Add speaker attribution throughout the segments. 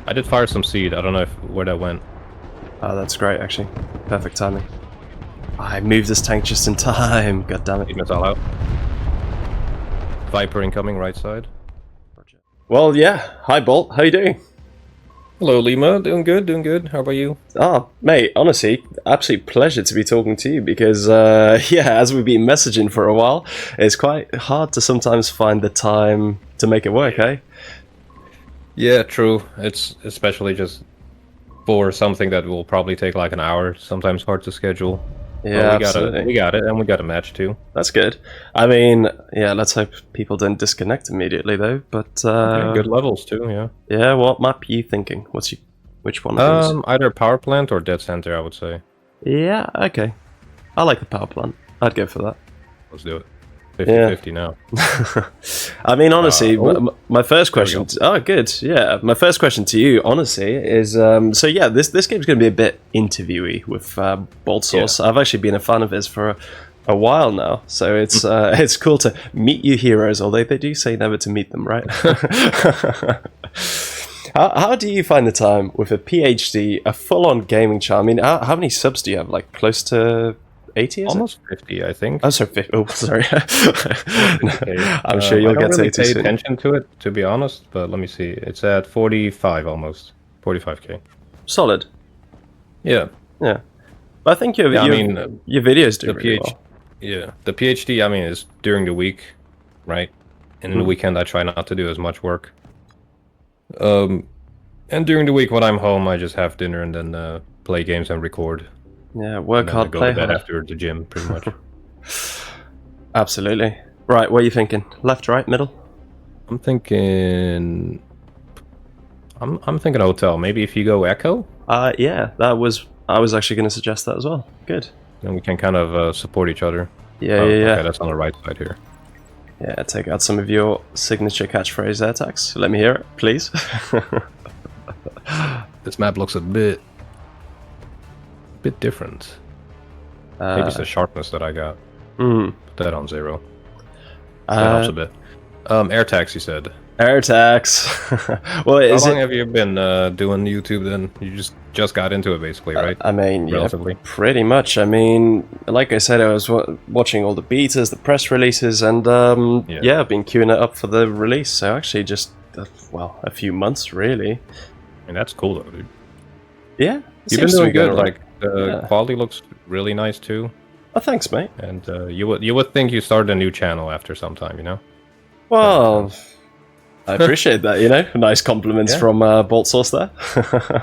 Speaker 1: I did fire some seed. I don't know where that went.
Speaker 2: Oh, that's great, actually. Perfect timing. I moved this tank just in time. God damn it.
Speaker 1: It's all out. Viper incoming, right side.
Speaker 2: Well, yeah. Hi, Bolt. How you doing?
Speaker 1: Hello, Lima. Doing good, doing good. How about you?
Speaker 2: Oh, mate, honestly, absolute pleasure to be talking to you because, yeah, as we've been messaging for a while, it's quite hard to sometimes find the time to make it work, eh?
Speaker 1: Yeah, true. It's especially just for something that will probably take like an hour, sometimes hard to schedule.
Speaker 2: Yeah,
Speaker 1: Well,
Speaker 2: absolutely.
Speaker 1: we got it, and we got a match too.
Speaker 2: That's good. I mean, yeah, let's hope people don't disconnect immediately, though. But
Speaker 1: Okay, good levels too, yeah.
Speaker 2: yeah, what map are you thinking? Which one of these?
Speaker 1: Either power plant or dead center, I would say.
Speaker 2: Yeah, okay. I like the power plant. I'd go for that.
Speaker 1: Let's do it. 50-50 now.
Speaker 2: I mean, honestly, my first
Speaker 1: There we
Speaker 2: question. Oh, good. Yeah, my first question to you, honestly, is so yeah, this game's going to be a bit interviewy with Bolt Source. I've actually been a fan of his for a while now, so it's cool to meet you heroes. Although they do say never to meet them, right? How do you find the time with a PhD, a full-on gaming channel? I mean, how many subs do you have? Like close to 80?
Speaker 1: Almost 50, I think.
Speaker 2: Oh, sorry, 50. Oh, sorry.
Speaker 1: Okay.
Speaker 2: I'm sure you'll
Speaker 1: I don't
Speaker 2: get
Speaker 1: really
Speaker 2: to 80
Speaker 1: pay
Speaker 2: soon.
Speaker 1: attention to it, to be honest, but let me see. It's at 45 almost. 45k.
Speaker 2: Solid.
Speaker 1: Yeah.
Speaker 2: Yeah. But I think your videos do
Speaker 1: the
Speaker 2: really
Speaker 1: PhD,
Speaker 2: well.
Speaker 1: yeah, the PhD, I mean, is during the week, right? And in the weekend, I try not to do as much work. And during the week when I'm home, I just have dinner and then play games and record.
Speaker 2: Yeah, work
Speaker 1: And then
Speaker 2: hard,
Speaker 1: I go
Speaker 2: play
Speaker 1: to bed
Speaker 2: hard.
Speaker 1: after the gym, pretty much.
Speaker 2: Absolutely. Right, what are you thinking? Left, right, middle?
Speaker 1: I'm thinking. I'm thinking hotel. Maybe if you go echo,
Speaker 2: Yeah, I was actually going to suggest that as well. Good.
Speaker 1: then we can kind of support each other.
Speaker 2: Yeah,
Speaker 1: Oh,
Speaker 2: yeah, yeah.
Speaker 1: Okay, that's on the right side here.
Speaker 2: Yeah, take out some of your signature catchphrase there, Tax. Let me hear it, please.
Speaker 1: This map looks a bit different. Maybe it's the sharpness that I got. Put that on 0. That helps a bit. Air tax, you said.
Speaker 2: Air tax. Well,
Speaker 1: How long have you been doing YouTube then? You just got into it basically, right?
Speaker 2: I mean,
Speaker 1: Relatively.
Speaker 2: yeah, pretty much. I mean, like I said, I was watching all the betas, the press releases, and yeah, I've been queuing it up for the release. So actually, just well, a few months really.
Speaker 1: And that's cool though, dude.
Speaker 2: Yeah,
Speaker 1: You've been doing good. Like the
Speaker 2: Yeah.
Speaker 1: quality looks really nice too.
Speaker 2: Oh, thanks, mate.
Speaker 1: And you would think you started a new channel after some time, you know?
Speaker 2: Well, I appreciate that. You know, nice compliments
Speaker 1: Yeah.
Speaker 2: from Bolt Source there.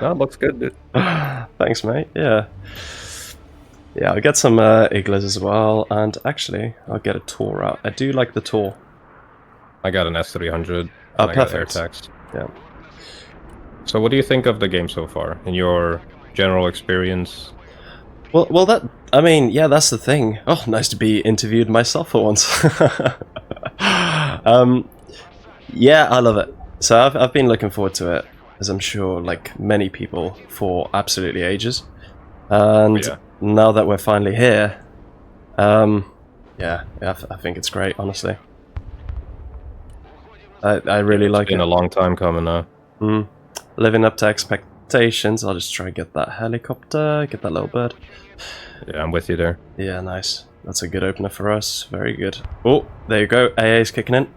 Speaker 1: No, it looks good, dude.
Speaker 2: Thanks, mate. Yeah. Yeah, I'll get some Iglas as well, and actually, I'll get a Tor out. I do like the Tor.
Speaker 1: I got an S300.
Speaker 2: Oh,
Speaker 1: and I got air
Speaker 2: perfect.
Speaker 1: tax.
Speaker 2: Yeah.
Speaker 1: So what do you think of the game so far, in your general experience?
Speaker 2: Well, that I mean, yeah, that's the thing. Oh, nice to be interviewed myself for once. Yeah, I love it. So I've been looking forward to it, as I'm sure, like many people, for absolutely ages. And
Speaker 1: Yeah.
Speaker 2: now that we're finally here, yeah, I think it's great, honestly. I really like
Speaker 1: Been
Speaker 2: it.
Speaker 1: a long time coming,
Speaker 2: Living up to expectations. I'll just try and get that helicopter, get that little bird.
Speaker 1: Yeah, I'm with you there.
Speaker 2: Yeah, nice. That's a good opener for us. Very good. Oh, there you go. AA's kicking in.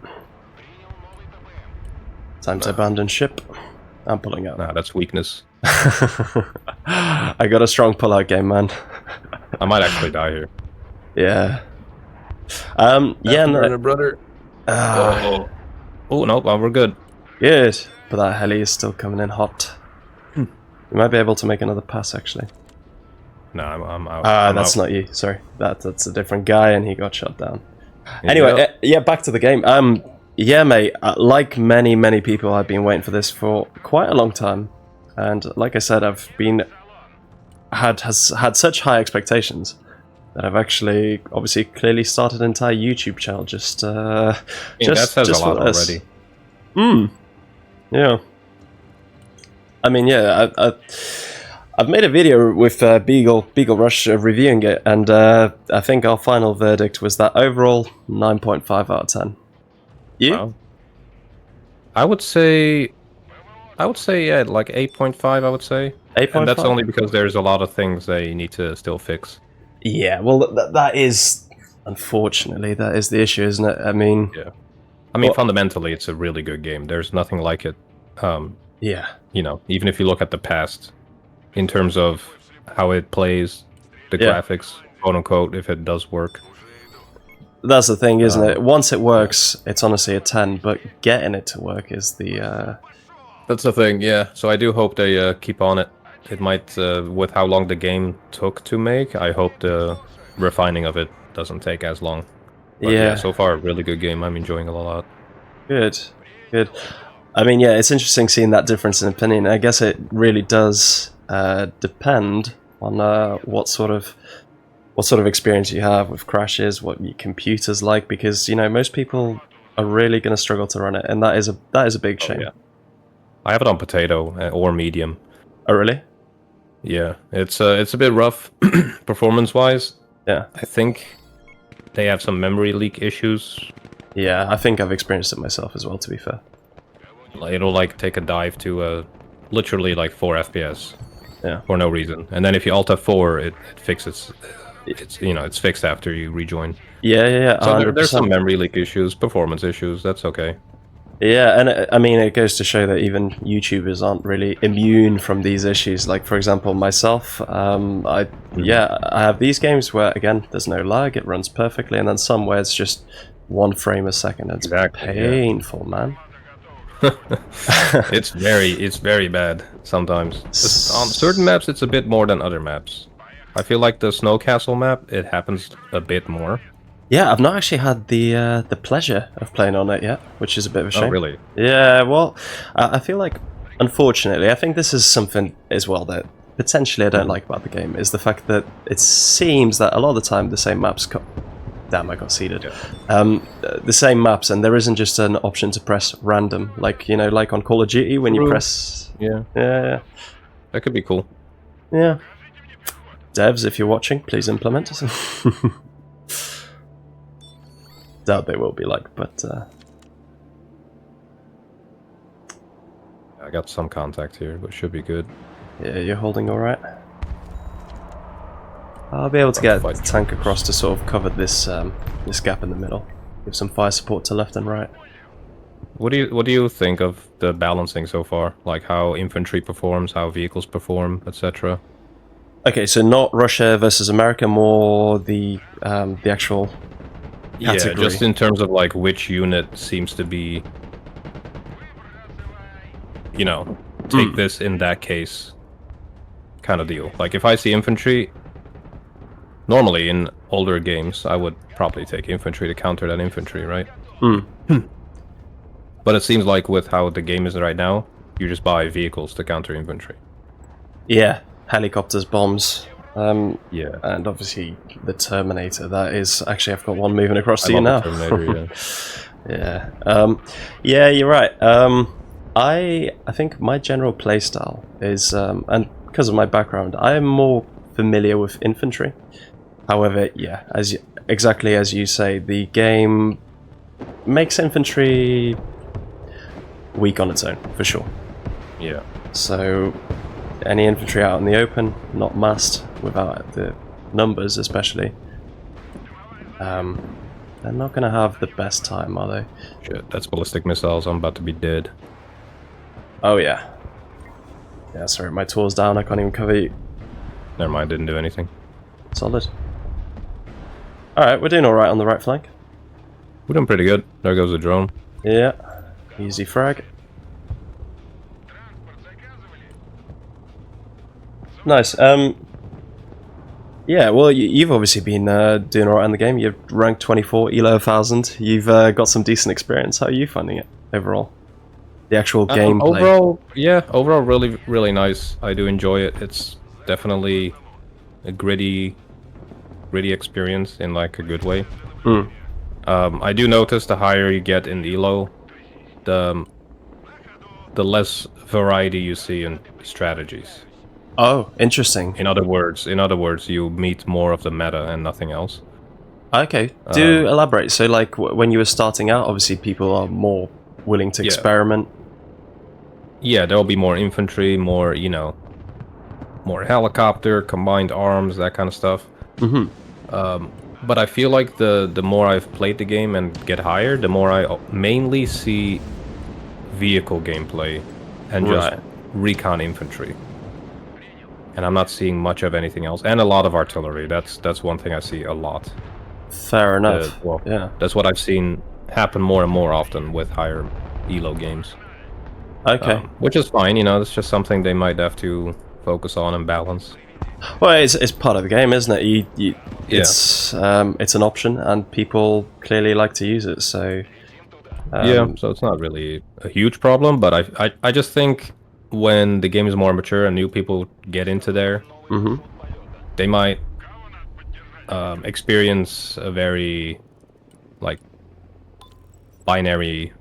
Speaker 2: Time to abandon ship. I'm pulling out.
Speaker 1: Nah, that's weakness.
Speaker 2: I got a strong pull-out game, man.
Speaker 1: I might actually die here.
Speaker 2: Yeah. Yeah, no,
Speaker 1: brother. Oh, no, well, we're good.
Speaker 2: good. But that heli is still coming in hot. We might be able to make another pass, actually.
Speaker 1: No, I'm out.
Speaker 2: Ah,
Speaker 1: I'm
Speaker 2: that's
Speaker 1: out.
Speaker 2: not you. Sorry, that's a different guy, and he got shot down. Anyway, yeah, back to the game. Yeah, mate. Like many people, I've been waiting for this for quite a long time, and like I said, I've been had such high expectations that I've actually, obviously, clearly started an entire YouTube channel just
Speaker 1: that says a lot
Speaker 2: for this.
Speaker 1: already.
Speaker 2: Yeah. I mean, yeah, I've made a video with Beagle Rush reviewing it, and I think our final verdict was that overall 9.5 out of 10. You?
Speaker 1: Wow. I would say I would say, yeah, like 8.5, I would say.
Speaker 2: 8.5?
Speaker 1: And that's only because there's a lot of things they need to still fix.
Speaker 2: Yeah, well, that is, unfortunately, that is the issue, isn't it? I mean...
Speaker 1: Yeah. I mean, fundamentally, it's a really good game. There's nothing like it.
Speaker 2: Yeah.
Speaker 1: You know, even if you look at the past, in terms of how it plays, the graphics, quote-unquote, if it does work.
Speaker 2: That's the thing, isn't it? Once it works, it's honestly a 10, but getting it to work is the...
Speaker 1: That's the thing, yeah. So I do hope they keep on it. It might, with how long the game took to make, I hope the refining of it doesn't take as long. But yeah, so far, a really good game. I'm enjoying it a lot.
Speaker 2: Good, good. I mean, yeah, it's interesting seeing that difference in opinion. I guess it really does depend on what sort of experience you have with crashes, what your computer's like, because, you know, most people are really going to struggle to run it, and that is a big shame.
Speaker 1: Yeah. I have it on potato or medium.
Speaker 2: Oh, really?
Speaker 1: Yeah, it's a bit rough performance-wise.
Speaker 2: Yeah.
Speaker 1: I think they have some memory leak issues.
Speaker 2: Yeah, I think I've experienced it myself as well, to be fair.
Speaker 1: It'll like take a dive to literally like 4 FPS.
Speaker 2: Yeah.
Speaker 1: For no reason. And then if you Alt F4, it fixes. It's, you know, it's fixed after you rejoin.
Speaker 2: Yeah.
Speaker 1: So there's some memory leak issues, performance issues. That's okay.
Speaker 2: Yeah, and I mean, it goes to show that even YouTubers aren't really immune from these issues. Like, for example, myself, I have these games where, again, there's no lag, it runs perfectly, and then some where it's just 1 frame a second. It's painful, man.
Speaker 1: It's very bad sometimes. On certain maps, it's a bit more than other maps. I feel like the Snow Castle map, it happens a bit more.
Speaker 2: Yeah, I've not actually had the pleasure of playing on it yet, which is a bit of a shame.
Speaker 1: Oh, really?
Speaker 2: Yeah, well, I feel like, unfortunately, I think this is something as well that potentially I don't like about the game, is the fact that it seems that a lot of the time the same maps... Damn, I got seeded. Yeah. The same maps, and there isn't just an option to press random, like, you know, like on Call of Duty when you press...
Speaker 1: Yeah. That could be cool.
Speaker 2: Yeah. Devs, if you're watching, please implement. Doubt they will be like, but
Speaker 1: I got some contact here, but should be good.
Speaker 2: Yeah, you're holding all right. I'll be able to get the tank across to sort of cover this this gap in the middle. Give some fire support to left and right.
Speaker 1: What do you think of the balancing so far? Like how infantry performs, how vehicles perform, etc.
Speaker 2: Okay, so not Russia versus America, more the actual category.
Speaker 1: Yeah, just in terms of like which unit seems to be, you know, take this in that case kind of deal. Like if I see infantry, normally in older games I would probably take infantry to counter that infantry, right? But it seems like with how the game is right now, you just buy vehicles to counter infantry.
Speaker 2: Yeah, helicopters, bombs.
Speaker 1: Yeah,
Speaker 2: and obviously the Terminator. That is actually, I've got one moving across to you now.
Speaker 1: Terminator,
Speaker 2: yeah. Yeah, you're right. I think my general playstyle is, and because of my background, I am more familiar with infantry. However, yeah, exactly as you say, the game makes infantry weak on its own, for sure.
Speaker 1: Yeah.
Speaker 2: So any infantry out in the open, not massed, without the numbers especially, they're not going to have the best time, are they?
Speaker 1: Shit, that's ballistic missiles. I'm about to be dead.
Speaker 2: Oh yeah. Yeah, sorry, my tool's down, I can't even cover you.
Speaker 1: Never mind, didn't do anything.
Speaker 2: Solid. Alright, we're doing alright on the right flank.
Speaker 1: We're doing pretty good. There goes the drone.
Speaker 2: Yeah, easy frag. Nice. Yeah, well, you've obviously been doing alright in the game. You're ranked 24, Elo 1000. You've got some decent experience. How are you finding it overall? The actual gameplay.
Speaker 1: Overall, really nice. I do enjoy it. It's definitely a gritty experience in like a good way. I do notice the higher you get in Elo, the less variety you see in strategies.
Speaker 2: Oh, interesting.
Speaker 1: In other words, you meet more of the meta and nothing else.
Speaker 2: Okay, do elaborate. So, like, when you were starting out, obviously people are more willing to experiment.
Speaker 1: yeah, there will be more infantry, more, you know, more helicopter, combined arms, that kind of stuff. But I feel like the more I've played the game and get higher, the more I mainly see vehicle gameplay and just
Speaker 2: Right.
Speaker 1: recon infantry. And I'm not seeing much of anything else. And a lot of artillery. That's one thing I see a lot.
Speaker 2: Fair enough.
Speaker 1: Well,
Speaker 2: yeah.
Speaker 1: that's what I've seen happen more and more often with higher elo games.
Speaker 2: Okay.
Speaker 1: Which is fine, you know, it's just something they might have to focus on and balance.
Speaker 2: Well, it's part of the game, isn't it? It's an option, and people clearly like to use it. So
Speaker 1: yeah, so it's not really a huge problem, but I just think when the game is more mature and new people get into there, they might experience a very like binary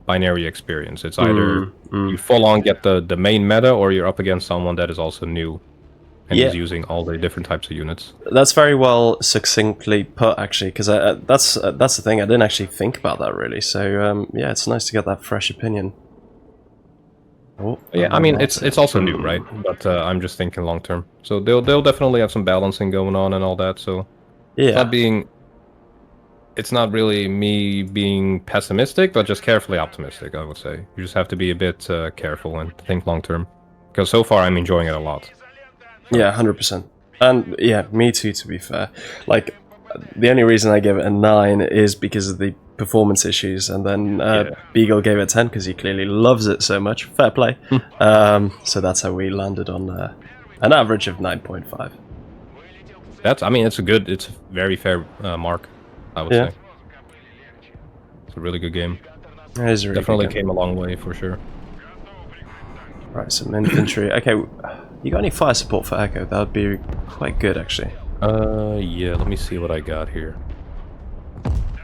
Speaker 1: experience. It's either you full on get the main meta, or you're up against someone that is also new and is using all the different types of units.
Speaker 2: That's very well succinctly put, actually, because that's the thing. I didn't actually think about that really. So yeah, it's nice to get that fresh opinion. Oh,
Speaker 1: Yeah, I mean it's also new, right? But I'm just thinking long term. So they'll definitely have some balancing going on and all that. So
Speaker 2: yeah,
Speaker 1: it's not really me being pessimistic, but just carefully optimistic, I would say. You just have to be a bit careful and think long term. Because so far I'm enjoying it a lot.
Speaker 2: yeah, 100%. And yeah, me too. To be fair, like the only reason I gave it a 9 is because of the performance issues, and then Beagle gave it 10 because he clearly loves it so much. Fair play. So that's how we landed on an average of 9.5.
Speaker 1: I mean, it's a very fair mark, I would say. It's a really good game.
Speaker 2: It is a really
Speaker 1: Definitely
Speaker 2: good game.
Speaker 1: came a long way for sure.
Speaker 2: Right, some infantry. Okay, you got any fire support for Echo? That would be quite good, actually.
Speaker 1: Yeah, let me see what I got here.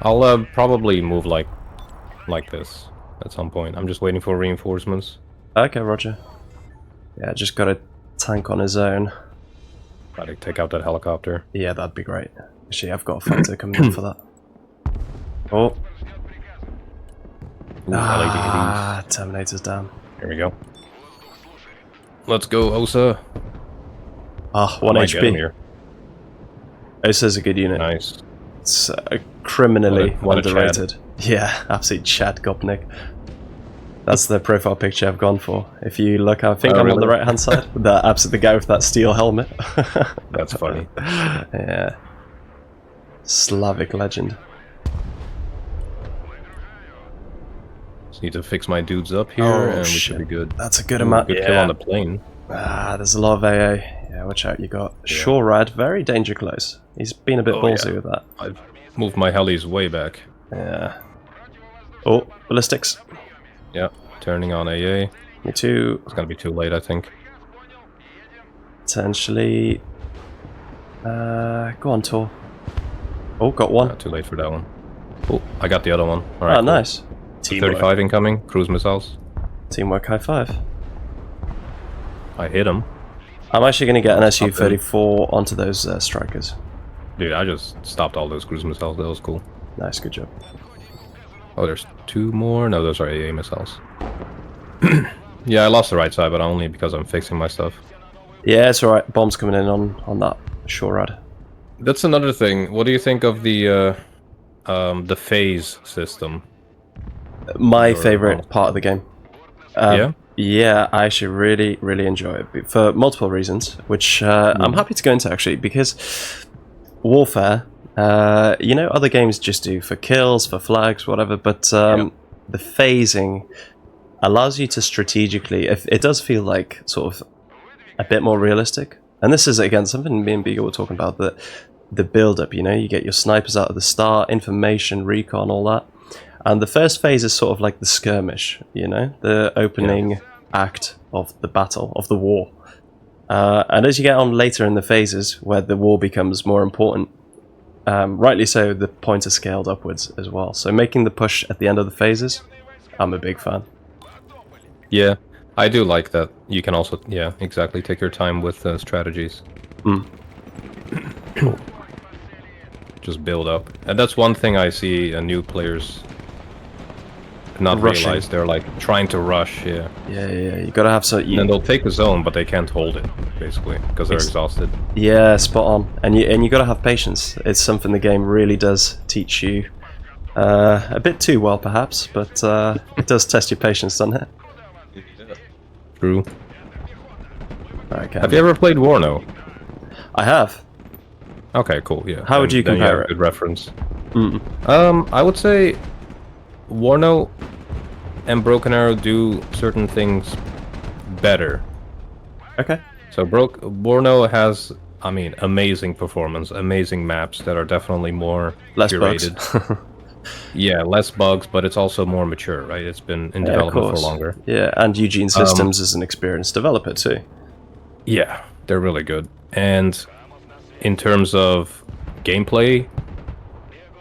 Speaker 1: I'll probably move like this at some point. I'm just waiting for reinforcements.
Speaker 2: Okay, roger. Yeah, just got a tank on his own.
Speaker 1: Try to take out that helicopter.
Speaker 2: Yeah, that'd be great. Actually, I've got a fighter coming in for that. Oh.
Speaker 1: Ooh,
Speaker 2: Terminator's down.
Speaker 1: Here we go. Let's go, Osa.
Speaker 2: Ah, 1
Speaker 1: Might get him
Speaker 2: HP.
Speaker 1: here.
Speaker 2: Osa's a good unit.
Speaker 1: Nice.
Speaker 2: It's criminally
Speaker 1: What a
Speaker 2: underrated. Yeah, absolute Chad Gopnik. That's the profile picture I've gone for. If you look, I think I'm on the right hand side. The guy with that steel helmet.
Speaker 1: That's funny.
Speaker 2: Yeah. Slavic legend.
Speaker 1: Just need to fix my dudes up here, and we should be good.
Speaker 2: That's a good amount.
Speaker 1: Good kill on the plane.
Speaker 2: There's a lot of AA. Yeah, watch out. You got Shorad, very danger close. He's been a bit ballsy with that.
Speaker 1: I've moved my helis way back.
Speaker 2: Yeah. Oh, ballistics.
Speaker 1: Yeah, turning on AA.
Speaker 2: Me too.
Speaker 1: It's gonna be too late, I think.
Speaker 2: Potentially. Go on, Tor. Oh, got one.
Speaker 1: Too late for that one. Oh, I got the other one. All right.
Speaker 2: Oh, nice.
Speaker 1: Teamwork. 35 incoming. Cruise missiles.
Speaker 2: Teamwork high five.
Speaker 1: I hit him.
Speaker 2: I'm actually going to get an Su-34 onto those strikers.
Speaker 1: Dude, I just stopped all those cruise missiles. That was cool.
Speaker 2: Nice, good job.
Speaker 1: Oh, there's 2 more? No, those are AA missiles. Yeah, I lost the right side, but only because I'm fixing my stuff.
Speaker 2: Yeah, it's alright. Bombs coming in on that Shorad.
Speaker 1: That's another thing. What do you think of the phase system?
Speaker 2: My favorite part of the game.
Speaker 1: Yeah?
Speaker 2: Yeah, I actually really enjoy it for multiple reasons, which I'm happy to go into actually, because Warfare, you know, other games just do for kills, for flags, whatever, but the phasing allows you to strategically, it does feel like sort of a bit more realistic. And this is, again, something me and Beagle were talking about, the build-up, you know, you get your snipers out at the start, information, recon, all that. And the first phase is sort of like the skirmish, you know, the opening act of the battle, of the war. And as you get on later in the phases, where the war becomes more important, rightly so, the points are scaled upwards as well. So making the push at the end of the phases, I'm a big fan.
Speaker 1: Yeah, I do like that. You can also, yeah, exactly, take your time with strategies. Just build up. And that's one thing I see new players not
Speaker 2: Rushing.
Speaker 1: realize they're like trying to rush. Yeah.
Speaker 2: Yeah. You gotta have some.
Speaker 1: And then they'll take the zone, but they can't hold it basically because they're exhausted.
Speaker 2: Yeah, spot on. And you gotta have patience. It's something the game really does teach you. A bit too well, perhaps, but it does test your patience, doesn't it?
Speaker 1: True.
Speaker 2: Okay.
Speaker 1: Have you ever played Warno?
Speaker 2: I have.
Speaker 1: Okay, cool. Yeah.
Speaker 2: How would you
Speaker 1: then
Speaker 2: compare
Speaker 1: have
Speaker 2: it?
Speaker 1: Good reference. I would say Warno and Broken Arrow do certain things better.
Speaker 2: Okay.
Speaker 1: So Warno has, I mean, amazing performance, amazing maps that are definitely more
Speaker 2: Less
Speaker 1: curated.
Speaker 2: bugs.
Speaker 1: Yeah, less bugs, but it's also more mature, right? It's been in development for longer.
Speaker 2: Yeah, and Eugene Systems is an experienced developer too.
Speaker 1: Yeah, they're really good. And in terms of gameplay,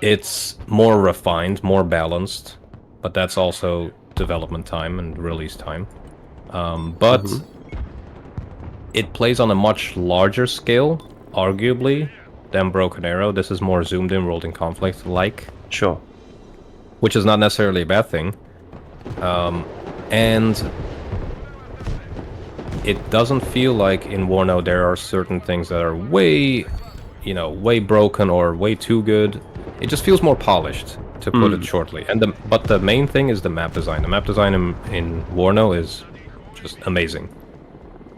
Speaker 1: it's more refined, more balanced, but that's also development time and release time. But it plays on a much larger scale, arguably, than Broken Arrow. This is more zoomed in World in Conflict like.
Speaker 2: Sure.
Speaker 1: Which is not necessarily a bad thing. And it doesn't feel like in Warno there are certain things that are way, way broken or way too good. It just feels more polished, to put it shortly. But the main thing is the map design. The map design in Warno is just amazing.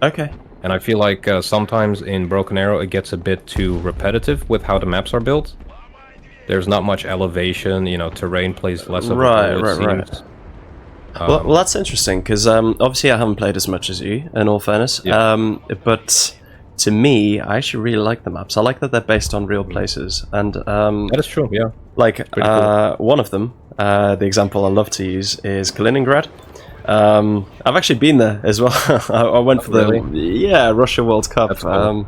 Speaker 2: Okay.
Speaker 1: And I feel like sometimes in Broken Arrow it gets a bit too repetitive with how the maps are built. There's not much elevation, terrain plays less of a role, it seems.
Speaker 2: Well, that's interesting, because obviously I haven't played as much as you, in all fairness.
Speaker 1: Yeah.
Speaker 2: But to me, I actually really like the maps. I like that they're based on real places. And
Speaker 1: that is true, yeah.
Speaker 2: Like,
Speaker 1: cool.
Speaker 2: one of them, the example I love to use is Kaliningrad. I've actually been there as well. I went for the Russia World Cup.
Speaker 1: That's cool.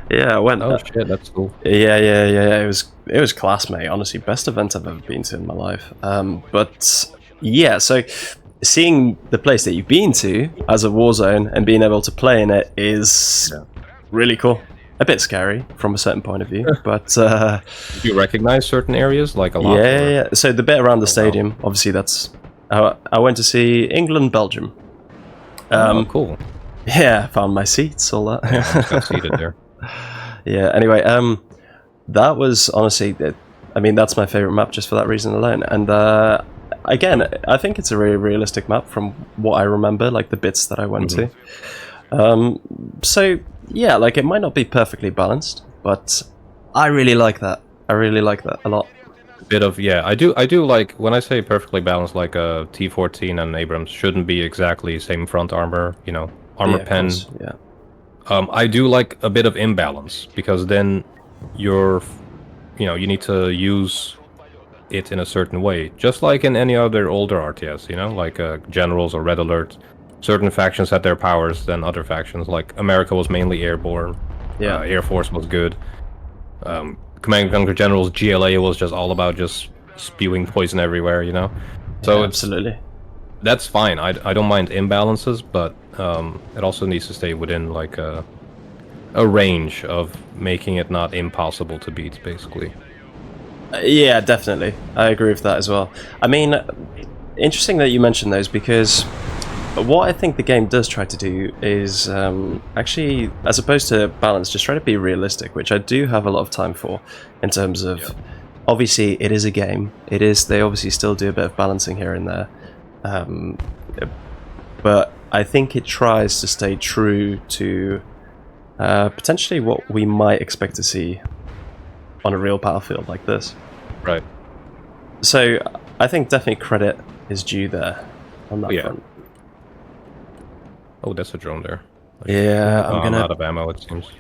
Speaker 2: Yeah, I went.
Speaker 1: Oh shit, that's cool.
Speaker 2: Yeah. It was class, mate. Honestly, best event I've ever been to in my life. But yeah, so seeing the place that you've been to as a war zone and being able to play in it is really cool. A bit scary from a certain point of view, but
Speaker 1: do you recognize certain areas like a lot?
Speaker 2: Yeah. So the bit around the stadium, obviously, that's. I went to see England, Belgium.
Speaker 1: Cool.
Speaker 2: Yeah, found my seats, all that.
Speaker 1: Yeah, got seated there.
Speaker 2: Yeah. Anyway, that was honestly, that's my favorite map just for that reason alone. And again, I think it's a really realistic map from what I remember, like the bits that I went to. So yeah, like it might not be perfectly balanced, but I really like that. I really like that a lot.
Speaker 1: Bit of I do like when I say perfectly balanced, like a T-14 and Abrams shouldn't be exactly same front armor, armor pen.
Speaker 2: Yeah.
Speaker 1: I do like a bit of imbalance because then you need to use it in a certain way, just like in any other older RTS, like generals or Red Alert. Certain factions had their powers than other factions. Like America was mainly airborne. Yeah. Air Force was good. Command and Conquer Generals, GLA was just all about just spewing poison everywhere, So
Speaker 2: yeah, absolutely.
Speaker 1: That's fine. I don't mind imbalances, but it also needs to stay within like a range of making it not impossible to beat, basically.
Speaker 2: Yeah, definitely. I agree with that as well. I mean, interesting that you mentioned those, because what I think the game does try to do is actually, as opposed to balance, just try to be realistic, which I do have a lot of time for, in terms of, obviously it is a game. They obviously still do a bit of balancing here and there. But I think it tries to stay true to potentially what we might expect to see on a real battlefield like this.
Speaker 1: Right.
Speaker 2: So I think definitely credit is due there on that front.
Speaker 1: Oh, that's a drone there.
Speaker 2: Yeah, I'm
Speaker 1: out of ammo, it seems.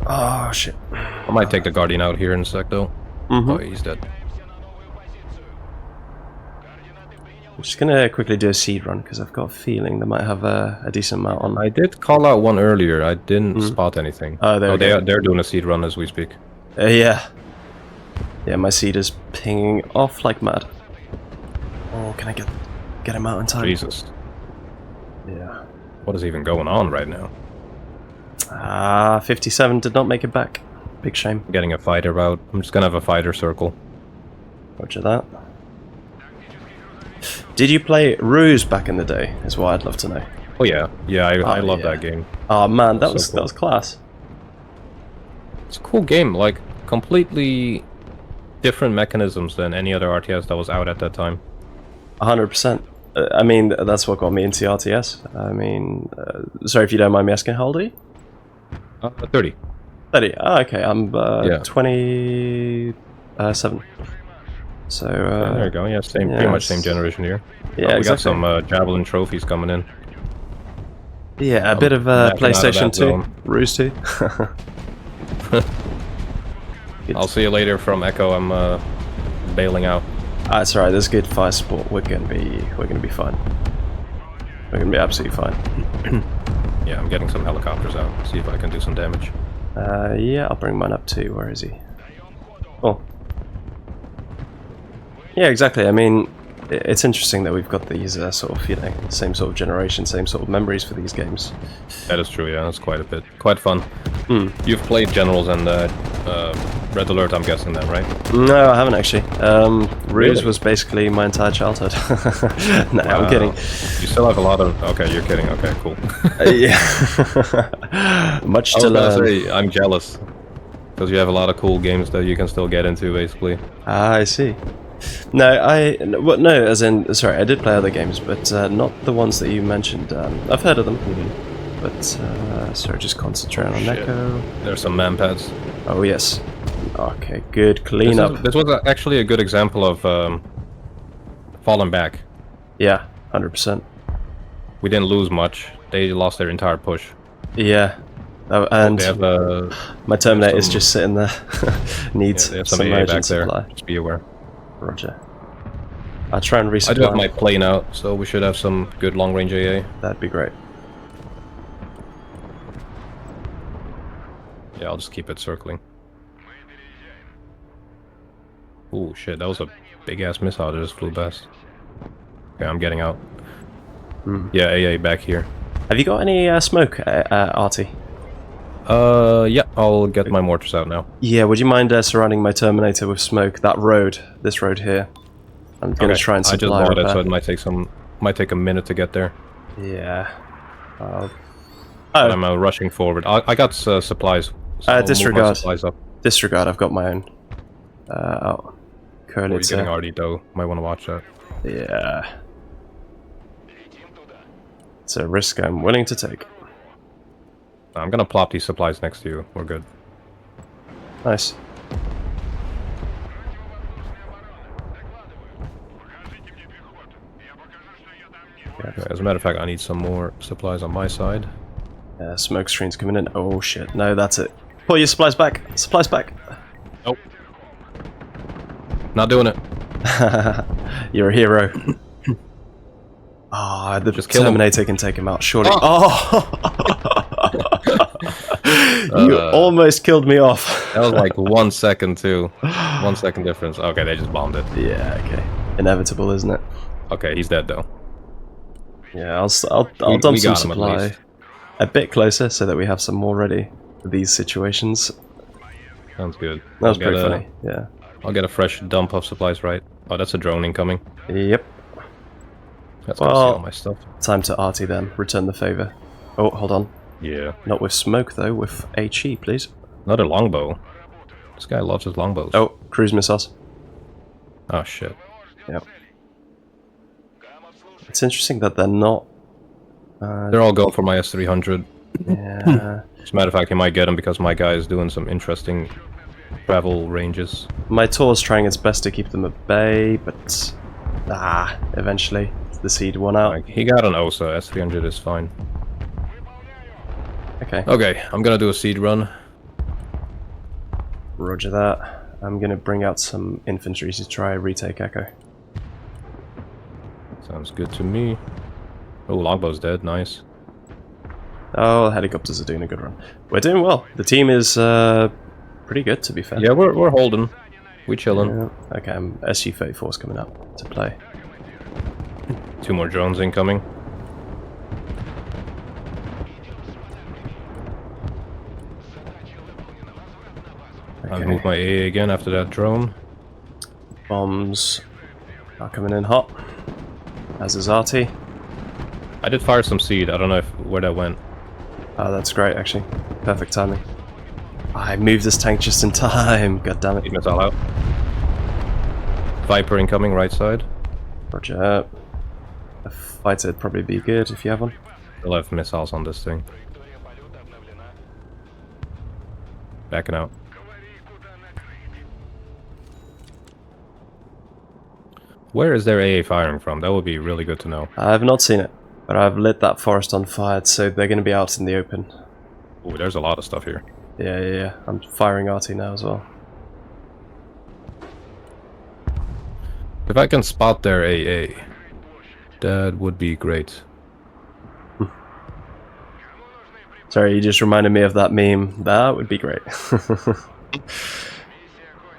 Speaker 2: Oh, shit.
Speaker 1: I might take the Guardian out here in a sec, though. Oh, he's dead.
Speaker 2: I'm just gonna quickly do a seed run, because I've got a feeling they might have a decent amount on.
Speaker 1: I did call out one earlier. I didn't spot anything.
Speaker 2: Oh,
Speaker 1: they're doing a seed run as we speak.
Speaker 2: Yeah. Yeah, my seed is pinging off like mad. Oh, can I get him out in time?
Speaker 1: Jesus.
Speaker 2: Yeah.
Speaker 1: What is even going on right now?
Speaker 2: 57 did not make it back. Big shame.
Speaker 1: Getting a fighter out. I'm just gonna have a fighter circle.
Speaker 2: Roger that. Did you play RUSE back in the day? Is what I'd love to know.
Speaker 1: Oh yeah, yeah, I love that game.
Speaker 2: Oh man, that was
Speaker 1: cool.
Speaker 2: that was class.
Speaker 1: It's a cool game, like completely different mechanisms than any other RTS that was out at that time.
Speaker 2: 100%. I mean, that's what got me into RTS. I mean, sorry if you don't mind me asking, how old are you?
Speaker 1: 30.
Speaker 2: 30. Oh, okay. I'm
Speaker 1: Yeah.
Speaker 2: 27. So
Speaker 1: there you go. Yeah, pretty much same generation here.
Speaker 2: Yeah,
Speaker 1: we
Speaker 2: exactly.
Speaker 1: got some Javelin trophies coming in.
Speaker 2: Yeah, a bit of PlayStation 2, RUSE 2.
Speaker 1: I'll see you later from Echo. I'm bailing out.
Speaker 2: That's alright. There's good fire support. We're gonna be fine. We're gonna be absolutely fine.
Speaker 1: Yeah, I'm getting some helicopters out. See if I can do some damage.
Speaker 2: Yeah, I'll bring mine up too. Where is he? Oh. Yeah, exactly. I mean, it's interesting that we've got these sort of, you know, same sort of generation, same sort of memories for these games.
Speaker 1: That is true, yeah, that's quite fun. You've played Generals and Red Alert, I'm guessing then, right?
Speaker 2: No, I haven't actually. RUSE
Speaker 1: Really?
Speaker 2: was basically my entire childhood. No, I'm kidding.
Speaker 1: You still have a lot of... Okay, you're kidding. Okay, cool.
Speaker 2: Yeah. Much to learn.
Speaker 1: Say, I'm jealous. Because you have a lot of cool games that you can still get into, basically.
Speaker 2: Ah, I see. No, no, as in, sorry, I did play other games, but not the ones that you mentioned. I've heard of them, but, sorry, just concentrating on Echo.
Speaker 1: There's some man-pads.
Speaker 2: Oh, yes. Okay, good cleanup.
Speaker 1: This was actually a good example of falling back.
Speaker 2: Yeah, 100%.
Speaker 1: We didn't lose much. They lost their entire push.
Speaker 2: Yeah. Oh, and
Speaker 1: they have,
Speaker 2: my Terminator is just sitting there. Needs
Speaker 1: they have
Speaker 2: some
Speaker 1: AA back there.
Speaker 2: supply.
Speaker 1: Just be aware.
Speaker 2: Roger. I'll try and resupply.
Speaker 1: I do have my plane out, so we should have some good long-range AA.
Speaker 2: That'd be great.
Speaker 1: Yeah, I'll just keep it circling. Ooh, shit, that was a big-ass missile that just flew past. Okay, I'm getting out. Yeah, AA back here.
Speaker 2: Have you got any smoke, Artie?
Speaker 1: Yeah, I'll get my mortars out now.
Speaker 2: Yeah, would you mind surrounding my Terminator with smoke? That road, this road here. I'm gonna try and supply.
Speaker 1: I just bought it, so it might take a minute to get there.
Speaker 2: Yeah.
Speaker 1: But I'm rushing forward. I got supplies. So
Speaker 2: disregard.
Speaker 1: Supplies up.
Speaker 2: Disregard. I've got my own. Oh,
Speaker 1: You're getting already though. Might want to watch that.
Speaker 2: Yeah. It's a risk I'm willing to take.
Speaker 1: I'm gonna plop these supplies next to you. We're good.
Speaker 2: Nice.
Speaker 1: Okay, as a matter of fact, I need some more supplies on my side.
Speaker 2: Yeah, smoke screen's coming in. Oh shit! No, that's it. Pull your supplies back. Supplies back.
Speaker 1: Nope. Not doing it.
Speaker 2: You're a hero. Ah, the Terminator can take him out. Surely.
Speaker 1: Oh!
Speaker 2: You almost killed me off.
Speaker 1: That was like 1 second too. 1 second difference. Okay, they just bombed it.
Speaker 2: Yeah. Okay. Inevitable, isn't it?
Speaker 1: Okay, he's dead though.
Speaker 2: Yeah, I'll dump some supply a bit closer so that we have some more ready for these situations.
Speaker 1: Sounds good.
Speaker 2: That was pretty funny. Yeah.
Speaker 1: I'll get a fresh dump of supplies, right? Oh, that's a drone incoming.
Speaker 2: Yep.
Speaker 1: That's gonna see all my stuff.
Speaker 2: Time to Artie then. Return the favor. Oh, hold on.
Speaker 1: Yeah.
Speaker 2: Not with smoke though. With HE, please.
Speaker 1: Another longbow. This guy loves his longbows.
Speaker 2: Oh, cruise missiles.
Speaker 1: Oh shit.
Speaker 2: Yep. It's interesting that they're not.
Speaker 1: They're all going for my S300.
Speaker 2: Yeah.
Speaker 1: As a matter of fact, he might get him because my guy is doing some interesting travel ranges.
Speaker 2: My Tor's trying its best to keep them at bay, but eventually the seed won out.
Speaker 1: Like, he got an OSA. S300 is fine.
Speaker 2: Okay.
Speaker 1: Okay, I'm gonna do a seed run.
Speaker 2: Roger that. I'm gonna bring out some infantry to try retake Echo.
Speaker 1: Sounds good to me. Oh, longbow's dead. Nice.
Speaker 2: Oh, helicopters are doing a good run. We're doing well. The team is pretty good, to be fair.
Speaker 1: Yeah, we're holding. We chilling.
Speaker 2: Yeah. Okay, SU-34's coming up to play.
Speaker 1: 2 more drones incoming.
Speaker 2: Okay.
Speaker 1: I've moved my AA again after that drone.
Speaker 2: Bombs are coming in hot. As is Artie.
Speaker 1: I did fire some seed. I don't know where that went.
Speaker 2: Oh, that's great, actually. Perfect timing. I moved this tank just in time. God damn it.
Speaker 1: Missile out. Viper incoming, right side.
Speaker 2: Roger. A fighter would probably be good if you have one.
Speaker 1: We'll have missiles on this thing. Backing out. Where is their AA firing from? That would be really good to know.
Speaker 2: I have not seen it, but I've lit that forest on fire, so they're going to be out in the open.
Speaker 1: Ooh, there's a lot of stuff here.
Speaker 2: Yeah. I'm firing Artie now as well.
Speaker 1: If I can spot their AA, that would be great.
Speaker 2: Sorry, you just reminded me of that meme. That would be great.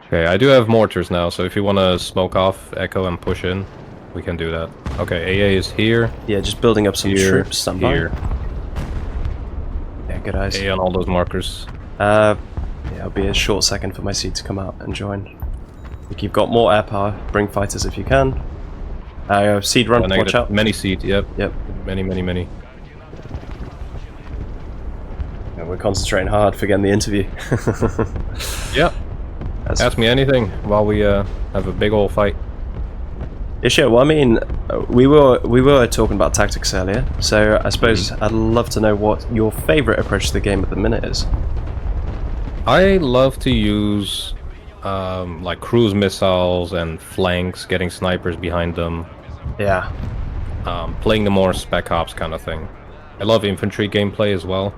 Speaker 1: Okay, I do have mortars now, so if you want to smoke off Echo and push in, we can do that. Okay, AA is here.
Speaker 2: Yeah, just building up some
Speaker 1: Here,
Speaker 2: troops. Stand by.
Speaker 1: here.
Speaker 2: Yeah, good eyes.
Speaker 1: AA on all those markers.
Speaker 2: Yeah, it'll be a short second for my seed to come out and join. If you've got more air power, bring fighters if you can. Seed run, watch out.
Speaker 1: Many seed, yep.
Speaker 2: Yep.
Speaker 1: Many.
Speaker 2: Yeah, we're concentrating hard for getting the interview.
Speaker 1: Yep. Ask me anything while we have a big old fight.
Speaker 2: Yeah, sure. Well, I mean, we were talking about tactics earlier, so I suppose I'd love to know what your favourite approach to the game at the minute is.
Speaker 1: I love to use like cruise missiles and flanks, getting snipers behind them.
Speaker 2: Yeah.
Speaker 1: Playing the more spec ops kind of thing. I love infantry gameplay as well.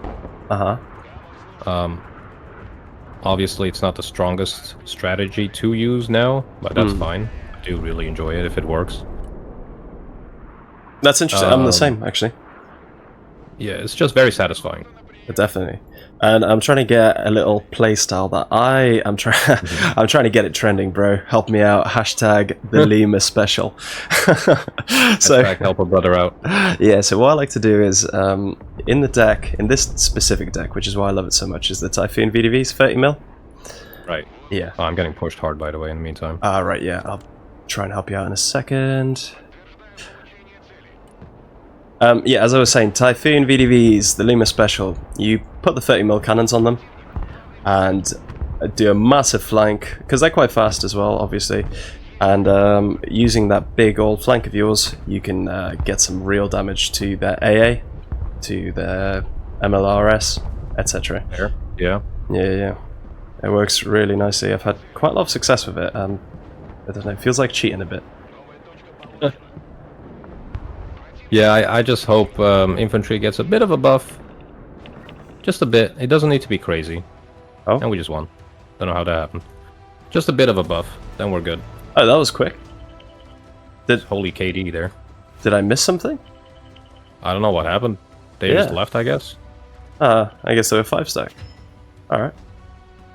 Speaker 1: Obviously, it's not the strongest strategy to use now, but that's fine. I do really enjoy it if it works.
Speaker 2: That's interesting. I'm the same, actually.
Speaker 1: Yeah, it's just very satisfying.
Speaker 2: Definitely. And I'm trying to get a little playstyle that I'm trying. I'm trying to get it trending, bro. Help me out. Hashtag the Lima special. So
Speaker 1: Hashtag help a brother out.
Speaker 2: Yeah. So what I like to do is in the deck, in this specific deck, which is why I love it so much, is the Typhoon VDV's 30 mil.
Speaker 1: Right.
Speaker 2: Yeah.
Speaker 1: Oh, I'm getting pushed hard, by the way. In the meantime.
Speaker 2: Right. Yeah. I'll try and help you out in a second. Yeah, as I was saying, Typhoon VDVs, the Lima special, you put the 30 mil cannons on them and do a massive flank, because they're quite fast as well, obviously, and using that big old flank of yours, you can get some real damage to their AA, to their MLRS, etc.
Speaker 1: Yeah.
Speaker 2: Yeah. It works really nicely. I've had quite a lot of success with it. I don't know, it feels like cheating a bit.
Speaker 1: Yeah, I just hope infantry gets a bit of a buff. Just a bit. It doesn't need to be crazy.
Speaker 2: Oh.
Speaker 1: And we just won. Don't know how that happened. Just a bit of a buff, then we're good.
Speaker 2: Oh, that was quick.
Speaker 1: Holy KD there.
Speaker 2: Did I miss something?
Speaker 1: I don't know what happened. They just left, I guess.
Speaker 2: I guess they were 5-stack. Alright.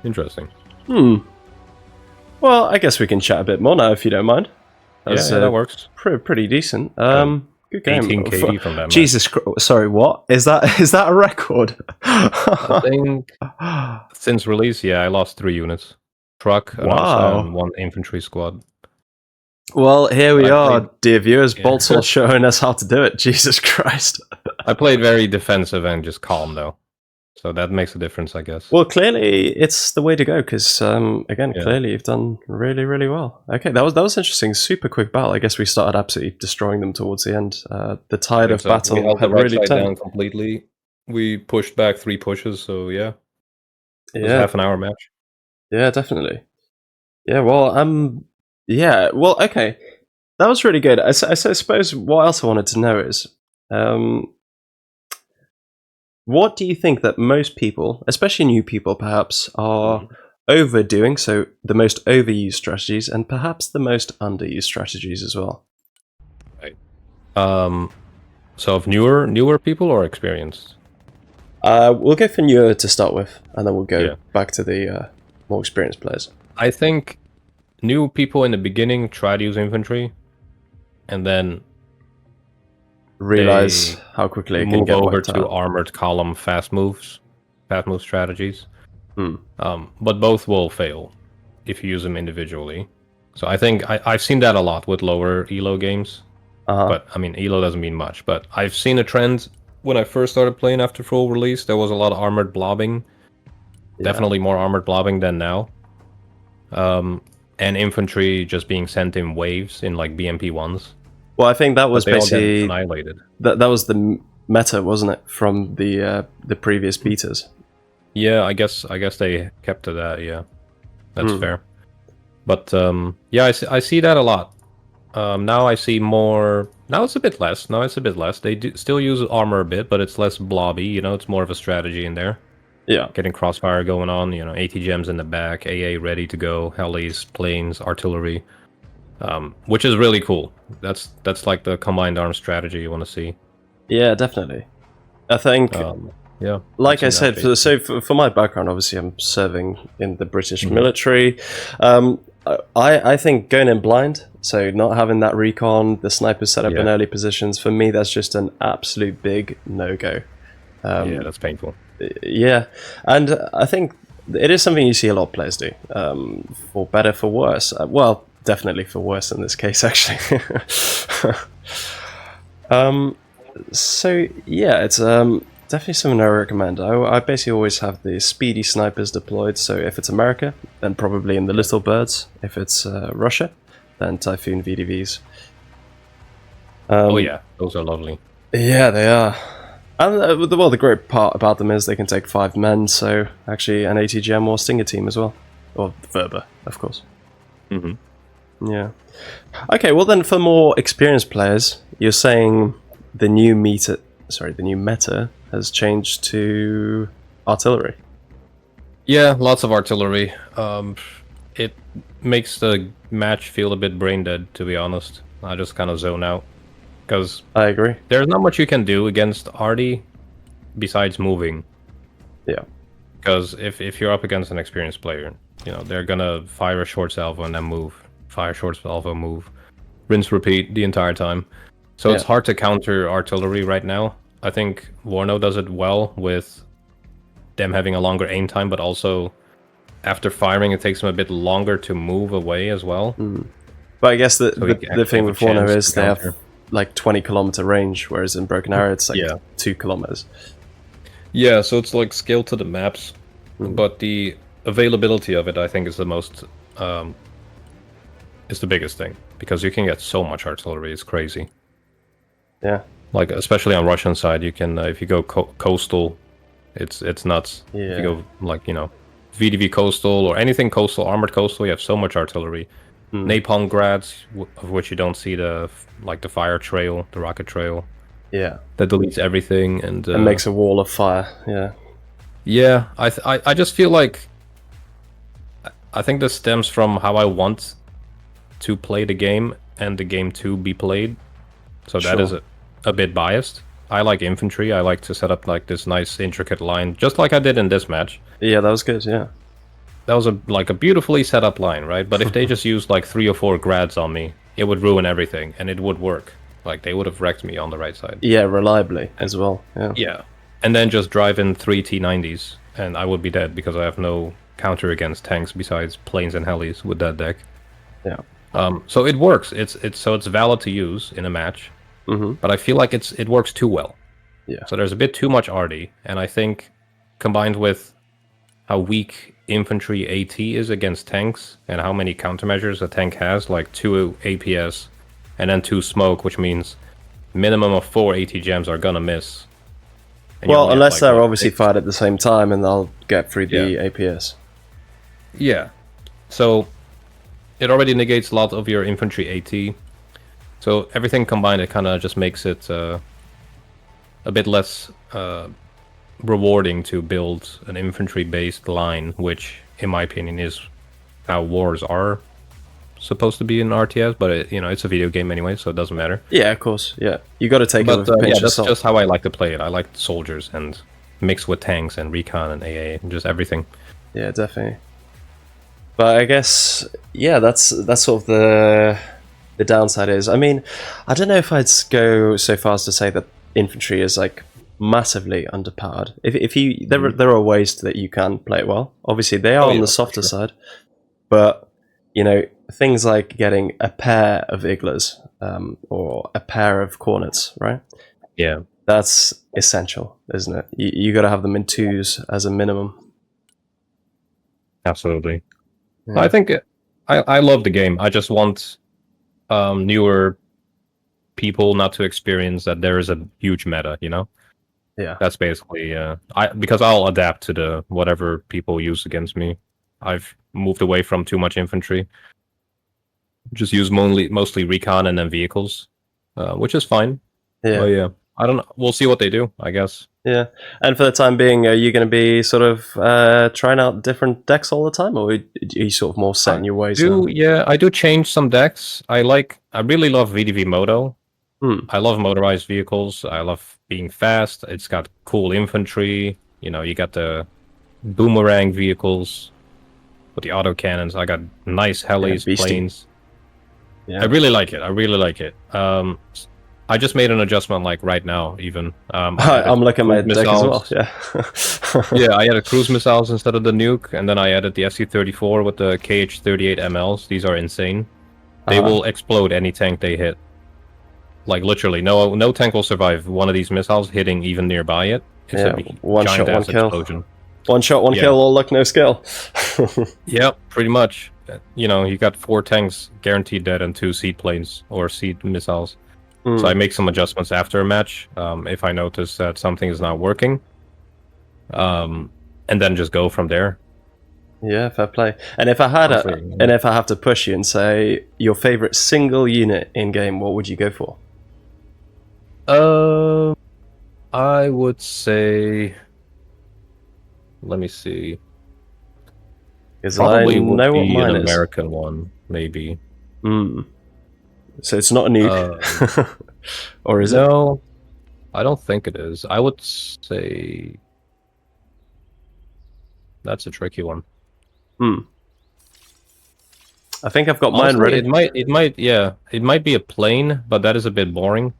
Speaker 1: Interesting.
Speaker 2: Well, I guess we can chat a bit more now if you don't mind.
Speaker 1: Yeah, that works.
Speaker 2: Pretty decent. Good game.
Speaker 1: 18 KD from that match.
Speaker 2: Jesus Christ. Sorry, what? Is that a record?
Speaker 1: I think since release, yeah, I lost 3 units. Truck, and 1 infantry squad.
Speaker 2: Well, here we are, dear viewers. Boltzall showing us how to do it. Jesus Christ.
Speaker 1: I played very defensive and just calm, though. So that makes a difference, I guess.
Speaker 2: Well, clearly it's the way to go, because, clearly you've done really, really well. Okay, that was interesting. Super quick battle. I guess we started absolutely destroying them towards the end. The tide of battle
Speaker 1: we held
Speaker 2: had
Speaker 1: the right
Speaker 2: really
Speaker 1: side
Speaker 2: turned.
Speaker 1: down completely. We pushed back 3 pushes, so yeah. It was
Speaker 2: Yeah.
Speaker 1: half an hour match.
Speaker 2: Yeah, definitely. Yeah, well, okay. That was really good. I suppose what else I wanted to know is, what do you think that most people, especially new people perhaps, are overdoing? So the most overused strategies and perhaps the most underused strategies as well.
Speaker 1: Right. So of newer people or experienced?
Speaker 2: We'll go for newer to start with, and then we'll go back to the more experienced players.
Speaker 1: I think new people in the beginning try to use infantry, and then
Speaker 2: realize how quickly it can
Speaker 1: move
Speaker 2: get
Speaker 1: over
Speaker 2: wiped
Speaker 1: to
Speaker 2: out.
Speaker 1: armored column fast move strategies. But both will fail if you use them individually. So I think I've seen that a lot with lower elo games. But I mean, elo doesn't mean much. But I've seen a trend when I first started playing after full release. There was a lot of armored blobbing. Yeah. Definitely more armored blobbing than now. And infantry just being sent in waves in like BMP1s.
Speaker 2: Well, I think that was basically
Speaker 1: annihilated.
Speaker 2: That was the meta, wasn't it, from the previous betas?
Speaker 1: Yeah, I guess they kept to that. Yeah, that's fair. But yeah, I see that a lot. Now I see more. Now it's a bit less. They do still use armor a bit, but it's less blobby. You know, it's more of a strategy in there.
Speaker 2: Yeah.
Speaker 1: Getting crossfire going on. You know, AT gems in the back, AA ready to go, helis, planes, artillery, which is really cool. That's like the combined arms strategy you want to see.
Speaker 2: Yeah, definitely. I think.
Speaker 1: Yeah.
Speaker 2: Like I said, for my background, obviously I'm serving in the British military. I think going in blind, so not having that recon, the sniper set up in early positions, for me that's just an absolute big no-go.
Speaker 1: Yeah, that's painful.
Speaker 2: Yeah, and I think it is something you see a lot of players do, for better, for worse. Well, definitely for worse in this case, actually. So yeah, it's definitely something I recommend. I basically always have the speedy snipers deployed, so if it's America, then probably in the Little Birds. If it's Russia, then Typhoon VDVs.
Speaker 1: Oh yeah, those are lovely.
Speaker 2: Yeah, they are. And well, the great part about them is they can take 5 men, so actually an ATGM or Stinger team as well. Or Verba, of course. Yeah. Okay, well then for more experienced players, you're saying the new meta has changed to artillery.
Speaker 1: Yeah, lots of artillery. It makes the match feel a bit brain dead, to be honest. I just kind of zone out. Because
Speaker 2: I agree.
Speaker 1: There's not much you can do against arty besides moving.
Speaker 2: Yeah.
Speaker 1: Because if you're up against an experienced player, you know, they're gonna fire a short salvo and then move. Fire short salvo, move. Rinse, repeat the entire time. So it's hard to counter artillery right now. I think Warno does it well with them having a longer aim time, but also after firing, it takes them a bit longer to move away as well.
Speaker 2: But I guess the thing with Warno is they have like 20-kilometer range, whereas in Broken Arrow it's like 2 kilometers.
Speaker 1: Yeah, so it's like scaled to the maps, but the availability of it, I think, is the most is the biggest thing, because you can get so much artillery. It's crazy.
Speaker 2: Yeah.
Speaker 1: Like, especially on Russian side, you can if you go coastal, it's nuts.
Speaker 2: Yeah.
Speaker 1: If you go like, you know, VDV coastal or anything coastal, armored coastal, you have so much artillery. Napalm grads, of which you don't see the fire trail, the rocket trail.
Speaker 2: Yeah.
Speaker 1: That deletes everything and
Speaker 2: it makes a wall of fire. Yeah.
Speaker 1: Yeah, I just feel like I think this stems from how I want to play the game and the game to be played. So that is a bit biased. I like infantry. I like to set up like this nice intricate line, just like I did in this match.
Speaker 2: Yeah, that was good. Yeah.
Speaker 1: That was a beautifully set up line, right? But if they just used like 3 or 4 grads on me, it would ruin everything, and it would work. Like, they would have wrecked me on the right side.
Speaker 2: Yeah, reliably as well. Yeah.
Speaker 1: Yeah. And then just drive in 3 T90s, and I would be dead because I have no counter against tanks besides planes and helis with that deck.
Speaker 2: Yeah.
Speaker 1: So it works. It's valid to use in a match, but I feel like it works too well.
Speaker 2: Yeah.
Speaker 1: So there's a bit too much arty, and I think combined with how weak infantry AT is against tanks and how many countermeasures a tank has, like 2 APS and then 2 smoke, which means minimum of 4 AT gems are gonna miss. And
Speaker 2: well, unless they're obviously fired at the same time and they'll get through the APS.
Speaker 1: Yeah. So it already negates a lot of your infantry AT. So everything combined, it kind of just makes it a bit less rewarding to build an infantry-based line, which, in my opinion, is how wars are supposed to be in RTS. But it's a video game anyway, so it doesn't matter.
Speaker 2: Yeah, of course. Yeah, you got to take it with a pinch of salt.
Speaker 1: That's just how I like to play it. I like soldiers and mix with tanks and recon and AA and just everything.
Speaker 2: Yeah, definitely. But I guess that's sort of the downside is. I mean, I don't know if I'd go so far as to say that infantry is like massively underpowered. If you there are ways that you can play it well. Obviously, they are on the softer side, but you know, things like getting a pair of Iglas or a pair of Cornets, right?
Speaker 1: Yeah.
Speaker 2: That's essential, isn't it? You got to have them in 2s as a minimum.
Speaker 1: Absolutely.
Speaker 2: Yeah.
Speaker 1: I think I love the game. I just want newer people not to experience that there is a huge meta, you know?
Speaker 2: Yeah.
Speaker 1: That's basically because I'll adapt to the whatever people use against me. I've moved away from too much infantry. Just use mostly recon and then vehicles, which is fine.
Speaker 2: Yeah.
Speaker 1: But yeah, I don't know. We'll see what they do, I guess.
Speaker 2: Yeah. And for the time being, are you going to be sort of trying out different decks all the time, or are you sort of more set in your ways now?
Speaker 1: Yeah, I do change some decks. I really love VDV Moto. I love motorized vehicles. I love being fast. It's got cool infantry. You know, you got the boomerang vehicles with the autocannons. I got nice helis, planes.
Speaker 2: Yeah.
Speaker 1: I really like it. I really like it. I just made an adjustment like right now, even.
Speaker 2: I'm looking at my deck as well. Yeah.
Speaker 1: Yeah, I added cruise missiles instead of the nuke, and then I added the SC-34 with the KH-38 MLs. These are insane. They will explode any tank they hit. Like literally, no tank will survive one of these missiles hitting even nearby it. It's a
Speaker 2: one shot, one kill.
Speaker 1: Explosion.
Speaker 2: One shot, one kill, all luck, no skill.
Speaker 1: Yep, pretty much. You know, you got 4 tanks guaranteed dead and 2 seed planes or seed missiles. So I make some adjustments after a match if I notice that something is not working, and then just go from there.
Speaker 2: Yeah, fair play. And if I have to push you and say your favorite single unit in game, what would you go for?
Speaker 1: I would say, let me see. Probably would be an American one, maybe.
Speaker 2: So it's not a nuke, or is it?
Speaker 1: No, I don't think it is. I would say that's a tricky one.
Speaker 2: I think I've got mine ready.
Speaker 1: It might be a plane, but that is a bit boring.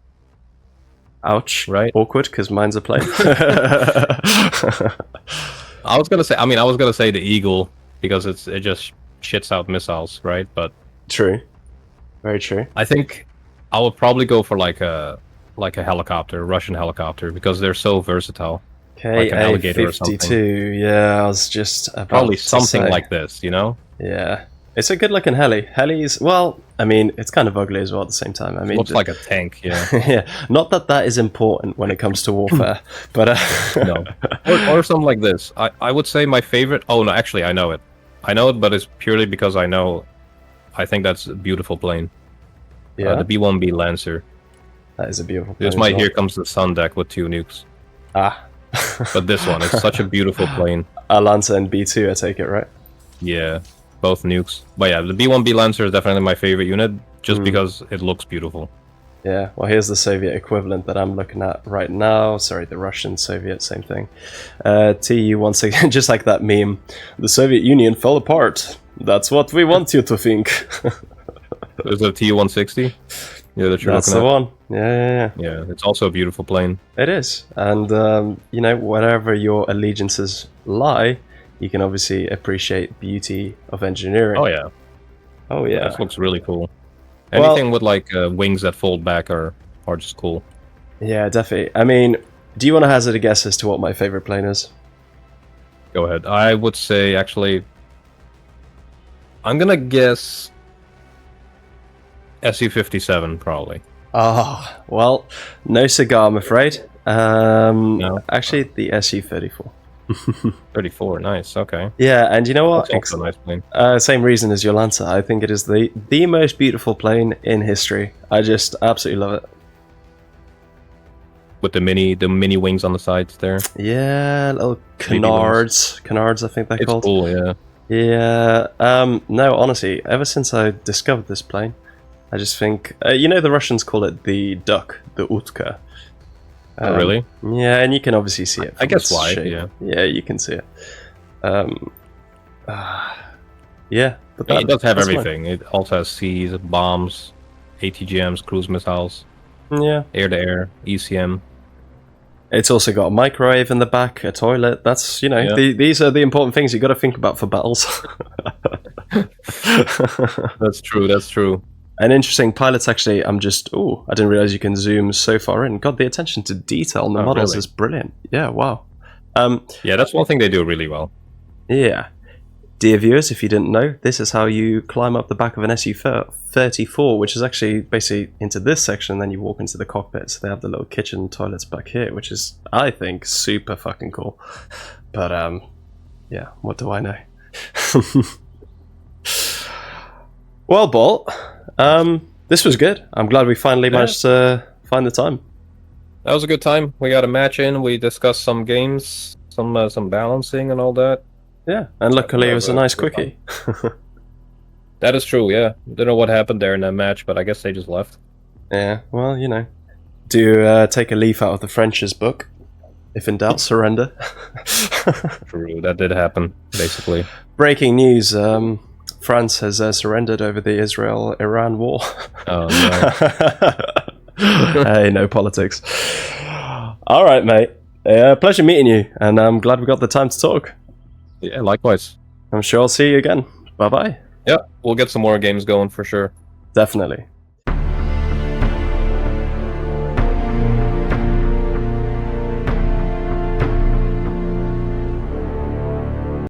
Speaker 2: Ouch!
Speaker 1: Right?
Speaker 2: Awkward, because mine's a plane.
Speaker 1: I was gonna say the Eagle because it just shits out missiles, right? But
Speaker 2: true, very true.
Speaker 1: I think I would probably go for like a helicopter, Russian helicopter, because they're so versatile.
Speaker 2: Okay, like an alligator or something. Yeah, I was just about
Speaker 1: probably something like this, you know?
Speaker 2: Yeah. It's a good-looking heli. Helis, well, I mean, it's kind of ugly as well at the same time. I mean,
Speaker 1: it looks like a tank, yeah.
Speaker 2: Yeah, not that is important when it comes to warfare, but
Speaker 1: no, or something like this. I would say my favorite. Oh no, actually, I know it. But it's purely because I think that's a beautiful plane.
Speaker 2: Yeah,
Speaker 1: the B-1B Lancer.
Speaker 2: That is a beautiful plane.
Speaker 1: There's my Here Comes the Sun deck with 2 nukes. But this one, it's such a beautiful plane.
Speaker 2: A Lancer and B2, I take it, right?
Speaker 1: Yeah. Both nukes. But yeah, the B-1B Lancer is definitely my favorite unit, just because it looks beautiful.
Speaker 2: Yeah, well here's the Soviet equivalent that I'm looking at right now. Sorry, the Russian, Soviet, same thing. TU-16, just like that meme. The Soviet Union fell apart. That's what we want you to think.
Speaker 1: There's a TU-160? Yeah, that you're
Speaker 2: That's
Speaker 1: looking
Speaker 2: the
Speaker 1: at.
Speaker 2: one. Yeah.
Speaker 1: Yeah, it's also a beautiful plane.
Speaker 2: It is. And, you know, wherever your allegiances lie, you can obviously appreciate beauty of engineering.
Speaker 1: Oh yeah.
Speaker 2: Oh yeah.
Speaker 1: This looks really cool. Anything with like wings that fold back are just cool.
Speaker 2: Yeah, definitely. I mean, do you want to hazard a guess as to what my favorite plane is?
Speaker 1: Go ahead. I would say actually, I'm gonna guess SU-57 probably.
Speaker 2: Well, no cigar, I'm afraid.
Speaker 1: No.
Speaker 2: Actually, the SU-34.
Speaker 1: 34, nice, okay.
Speaker 2: Yeah, and you know what?
Speaker 1: That's also a nice plane.
Speaker 2: Same reason as your Lancer. I think it is the most beautiful plane in history. I just absolutely love it.
Speaker 1: With the mini wings on the sides there.
Speaker 2: Yeah, little canards. Canards, I think they're called.
Speaker 1: It's cool, yeah.
Speaker 2: Yeah. No, honestly, ever since I discovered this plane, I just think you know the Russians call it the duck, the utka.
Speaker 1: Oh, really?
Speaker 2: Yeah, and you can obviously see it.
Speaker 1: I guess why,
Speaker 2: shape.
Speaker 1: yeah.
Speaker 2: Yeah, you can see it. Yeah, but
Speaker 1: it does have everything. It also has Cs, bombs, ATGMs, cruise missiles.
Speaker 2: Yeah.
Speaker 1: Air-to-air, ECM.
Speaker 2: It's also got a microwave in the back, a toilet. That's, you know, these are the important things you got to think about for battles.
Speaker 1: That's true. That's true.
Speaker 2: An interesting pilots actually. I didn't realize you can zoom so far in. God, the attention to detail in the models
Speaker 1: really?
Speaker 2: is brilliant. Yeah, wow.
Speaker 1: Yeah, that's one thing they do really well.
Speaker 2: Yeah. Dear viewers, if you didn't know, this is how you climb up the back of an SU-34, which is actually basically into this section, and then you walk into the cockpit. So they have the little kitchen toilets back here, which is, I think, super fucking cool. But, yeah, what do I know? Well, Bolt, this was good. I'm glad we finally managed to find the time.
Speaker 1: That was a good time. We got a match in. We discussed some games, some balancing and all that.
Speaker 2: Yeah, and luckily it was a nice quickie.
Speaker 1: That is true, yeah. Don't know what happened there in that match, but I guess they just left.
Speaker 2: Yeah, well, you know. Do take a leaf out of the French's book. If in doubt, surrender.
Speaker 1: True, that did happen, basically.
Speaker 2: Breaking news, France has surrendered over the Israel-Iran war.
Speaker 1: Oh, no.
Speaker 2: Hey, no politics. All right, mate. Pleasure meeting you, and I'm glad we got the time to talk.
Speaker 1: Yeah, likewise.
Speaker 2: I'm sure I'll see you again. Bye-bye.
Speaker 1: Yeah, we'll get some more games going for sure.
Speaker 2: Definitely.